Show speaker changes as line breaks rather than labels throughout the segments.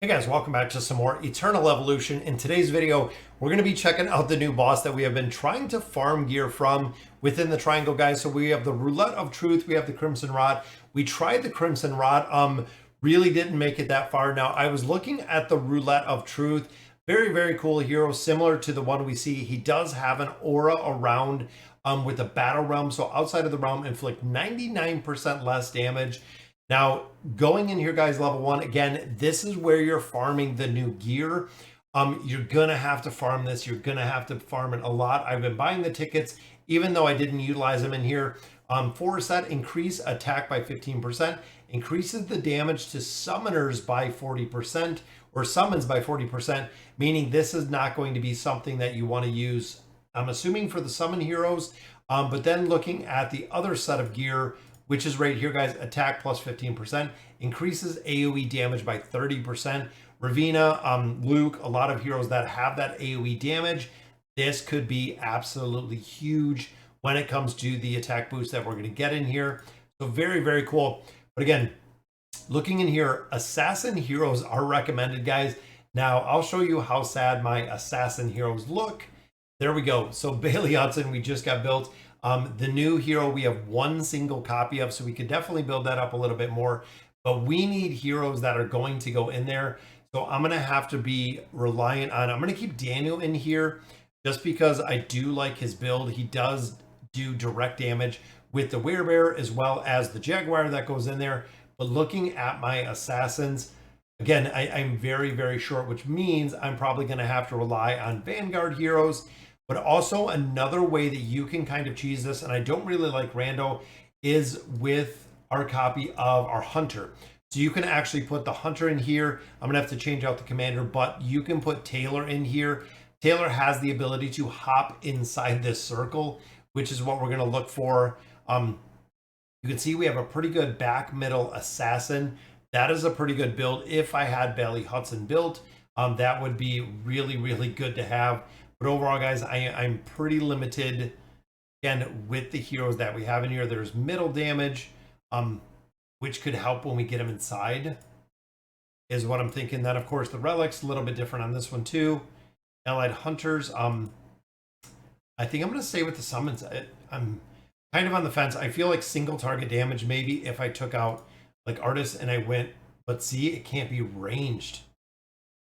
Hey guys, welcome back to some more Eternal Evolution. In today's video, we're going to be checking out the new boss that we have been trying to farm gear from within the triangle, guys. So we have the Roulette of Truth, we have the Crimson Rod. We tried the Crimson Rod, really didn't make it that far. Now, I was looking at the Roulette of Truth. Very, very cool hero, similar to the one we see. He does have an aura around with a battle realm. So outside of the realm, inflict 99% less damage. Now, going in here, guys, level 1, again, this is where you're farming the new gear. You're going to have to farm this. You're going to have to farm it a lot. I've been buying the tickets, even though I didn't utilize them in here. For set, increase attack by 15%, increases the damage to summoners by 40%, or summons by 40%, meaning this is not going to be something that you want to use, I'm assuming, for the summon heroes. But then looking at the other set of gear, which is right here, guys, attack plus 15%, increases AoE damage by 30%. Ravina, Luke, a lot of heroes that have that AoE damage. This could be absolutely huge when it comes to the attack boost that we're going to get in here. So very, very cool. But again, looking in here, assassin heroes are recommended, guys. Now, I'll show you how sad my assassin heroes look. There we go. So Bailey Hudson, we just got built. The new hero we have one single copy of, so we could definitely build that up a little bit more. But we need heroes that are going to go in there. So I'm going to have to be reliant on, I'm going to keep Daniel in here just because I do like his build. He does do direct damage with the Werebear as well as the Jaguar that goes in there. But looking at my assassins, again, I'm very, very short, which means I'm probably going to have to rely on Vanguard heroes. But also another way that you can kind of cheese this, and I don't really like Rando, is with our copy of our Hunter. So you can actually put the Hunter in here. I'm gonna have to change out the commander, but you can put Taylor in here. Taylor has the ability to hop inside this circle, which is what we're gonna look for. You can see we have a pretty good back middle assassin. That is a pretty good build. If I had Bailey Hudson built, that would be really, really good to have. But overall, guys, I'm pretty limited, again, with the heroes that we have in here. There's middle damage, which could help when we get them inside, is what I'm thinking. Then, of course, the relics, a little bit different on this one, too. Allied Hunters, I think I'm going to stay with the summons. I'm kind of on the fence. I feel like single target damage, maybe if I took out, like, Artists and I went, but see, it can't be ranged.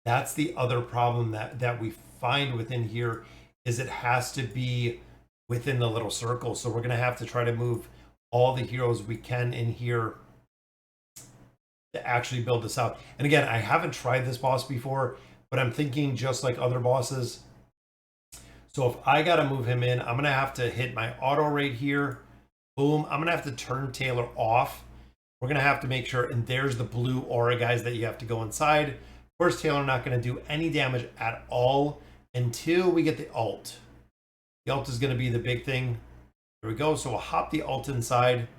That's the other problem that we find within here, is it has to be within the little circle. So we're going to have to try to move all the heroes we can in here to actually build this out. And again, I haven't tried this boss before, but I'm thinking just like other bosses. So if I got to move him in, I'm going to have to hit my auto right here. Boom. I'm going to have to turn Taylor off. We're going to have to make sure, and there's the blue aura, guys, that you have to go inside. Of course, Taylor not going to do any damage at all until we get the ult. The ult is going to be the big thing. There we go. So we'll hop the ult inside.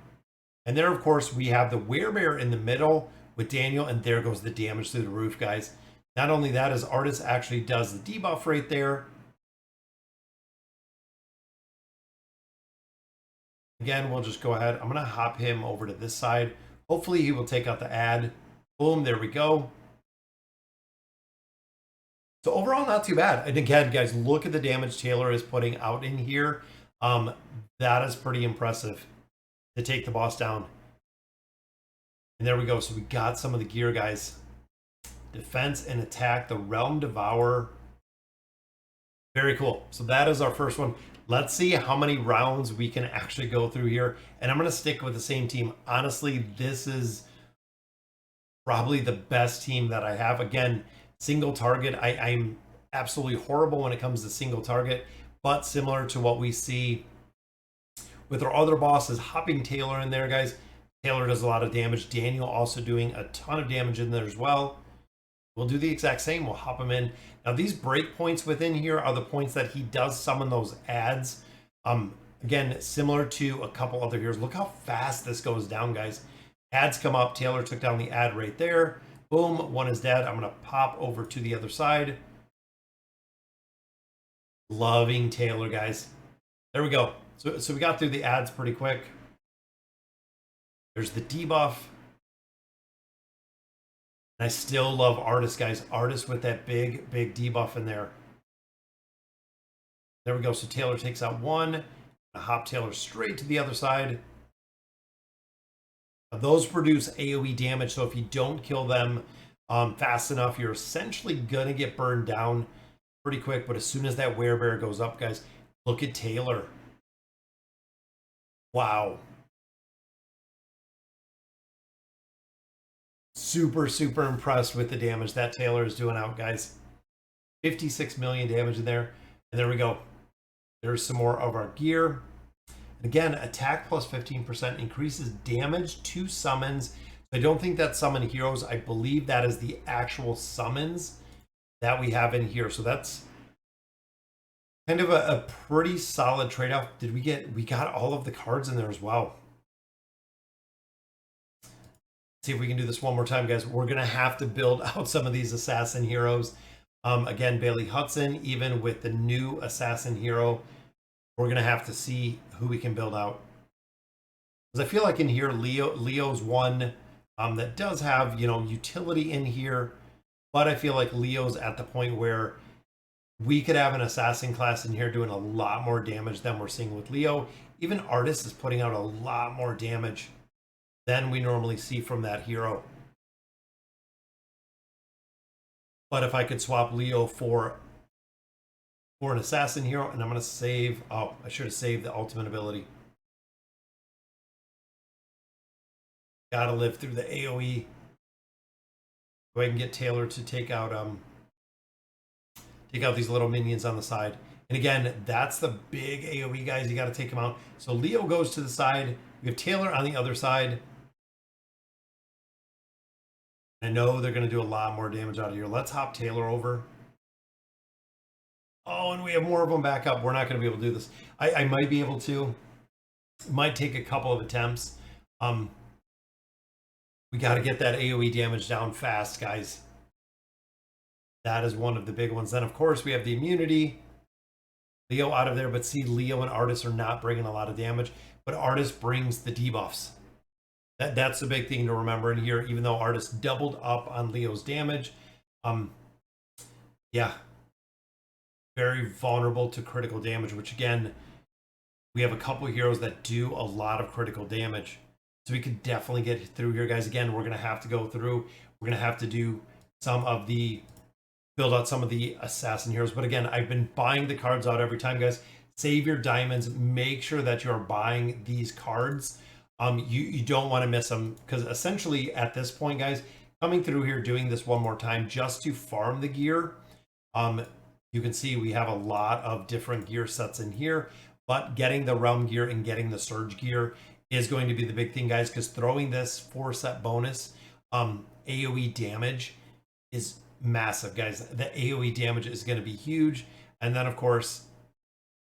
And there, of course, we have the Werebear in the middle with Daniel, and there goes the damage through the roof, guys. Not only that, as Artist actually does the debuff right there. Again, we'll just go ahead. I'm going to hop him over to this side. Hopefully, he will take out the ad. Boom, there we go. So overall, not too bad. And again, guys, look at the damage Taylor is putting out in here. That is pretty impressive to take the boss down. And there we go. So we got some of the gear, guys. Defense and attack, the Realm Devourer. Very cool. So that is our first one. Let's see how many rounds we can actually go through here. And I'm going to stick with the same team. Honestly, this is probably the best team that I have. Again, single target, I'm absolutely horrible when it comes to single target, but similar to what we see with our other bosses, hopping Taylor in there, guys. Taylor does a lot of damage. Daniel also doing a ton of damage in there as well. We'll do the exact same. We'll hop him in. Now, these breakpoints within here are the points that he does summon those ads. Again, similar to a couple other heroes. Look how fast this goes down, guys. Ads come up. Taylor took down the ad right there. Boom, one is dead. I'm going to pop over to the other side. Loving Taylor, guys. There we go. So we got through the ads pretty quick. There's the debuff. And I still love Artist, guys. Artist with that big debuff in there. There we go. So Taylor takes out one. Hop Taylor straight to the other side. Those produce AoE damage, so if you don't kill them fast enough, you're essentially going to get burned down pretty quick. But as soon as that werebear goes up, guys, look at Taylor. Wow. Super impressed with the damage that Taylor is doing out, guys. 56 million damage in there. And there we go. There's some more of our gear. Again, attack plus 15% increases damage to summons. I don't think that's summon heroes. I believe that is the actual summons that we have in here. So that's kind of a pretty solid trade-off. We got all of the cards in there as well. Let's see if we can do this one more time, guys. We're going to have to build out some of these assassin heroes. Again, Bailey Hudson, even with the new assassin hero, we're going to have to see who we can build out. Because I feel like in here, Leo's one that does have, utility in here. But I feel like Leo's at the point where we could have an assassin class in here doing a lot more damage than we're seeing with Leo. Even Artist is putting out a lot more damage than we normally see from that hero. But if I could swap Leo for an assassin hero, and I'm going to save, oh, I should have saved the ultimate ability. Gotta live through the AoE. So I can get Taylor to take out these little minions on the side. And again, that's the big AoE, guys. You got to take them out. So Leo goes to the side. We have Taylor on the other side. I know they're going to do a lot more damage out of here. Let's hop Taylor over. Oh, and we have more of them back up. We're not going to be able to do this. I might be able to. It might take a couple of attempts. We got to get that AoE damage down fast, guys. That is one of the big ones. Then, of course, we have the immunity. Leo out of there, but see, Leo and Artist are not bringing a lot of damage, but Artist brings the debuffs. That's the big thing to remember in here, even though Artist doubled up on Leo's damage. Yeah. Very vulnerable to critical damage, which again, we have a couple of heroes that do a lot of critical damage. So we could definitely get through here, guys. Again, we're going to have to go through. We're going to have to do build out some of the assassin heroes. But again, I've been buying the cards out every time, guys. Save your diamonds. Make sure that you're buying these cards. You don't want to miss them, because essentially at this point, guys, coming through here, doing this one more time just to farm the gear. You can see we have a lot of different gear sets in here, but getting the realm gear and getting the surge gear is going to be the big thing, guys, because throwing this 4-set bonus AoE damage is massive, guys. The AoE damage is going to be huge. And then, of course,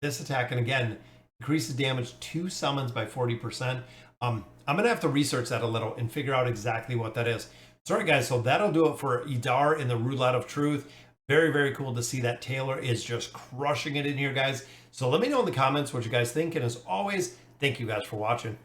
this attack, and again, increases damage to summons by 40%. I'm going to have to research that a little and figure out exactly what that is. Sorry, guys, so that'll do it for Idar in the Roulette of Truth. Very, very cool to see that Taylor is just crushing it in here, guys. So let me know in the comments what you guys think. And as always, thank you guys for watching.